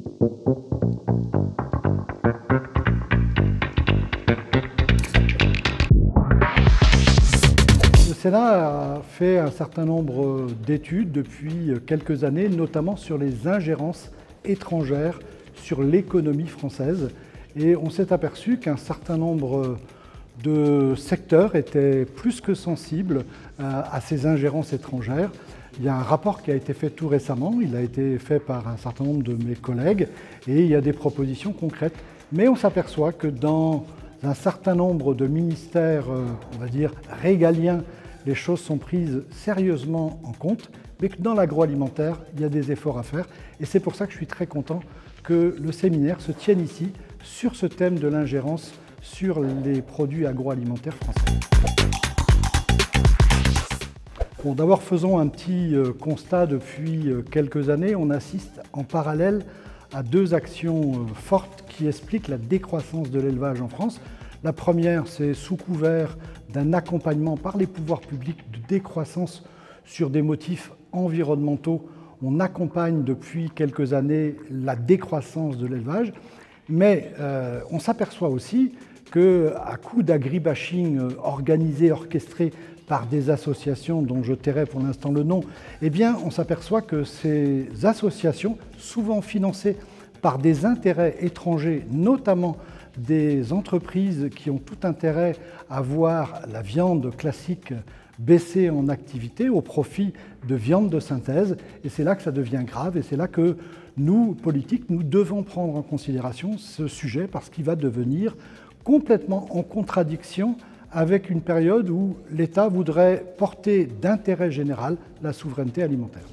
Le Sénat a fait un certain nombre d'études depuis quelques années, notamment sur les ingérences étrangères sur l'économie française. Et on s'est aperçu qu'un certain nombre de secteurs étaient plus que sensibles à ces ingérences étrangères. Il y a un rapport qui a été fait tout récemment, il a été fait par un certain nombre de mes collègues et il y a des propositions concrètes. Mais on s'aperçoit que dans un certain nombre de ministères, on va dire régaliens, les choses sont prises sérieusement en compte, mais que dans l'agroalimentaire, il y a des efforts à faire. Et c'est pour ça que je suis très content que le séminaire se tienne ici sur ce thème de l'ingérence sur les produits agroalimentaires français. Bon, d'abord, faisons un petit constat. Depuis quelques années, on assiste en parallèle à deux actions fortes qui expliquent la décroissance de l'élevage en France. La première, c'est sous couvert d'un accompagnement par les pouvoirs publics de décroissance sur des motifs environnementaux. On accompagne depuis quelques années la décroissance de l'élevage, mais on s'aperçoit aussi qu'à coup d'agribashing organisé, orchestré par des associations dont je tairai pour l'instant le nom, eh bien, on s'aperçoit que ces associations, souvent financées par des intérêts étrangers, notamment des entreprises qui ont tout intérêt à voir la viande classique baisser en activité au profit de viande de synthèse. Et c'est là que ça devient grave et c'est là que nous, politiques, nous devons prendre en considération ce sujet parce qu'il va devenir complètement en contradiction avec une période où l'État voudrait porter d'intérêt général la souveraineté alimentaire.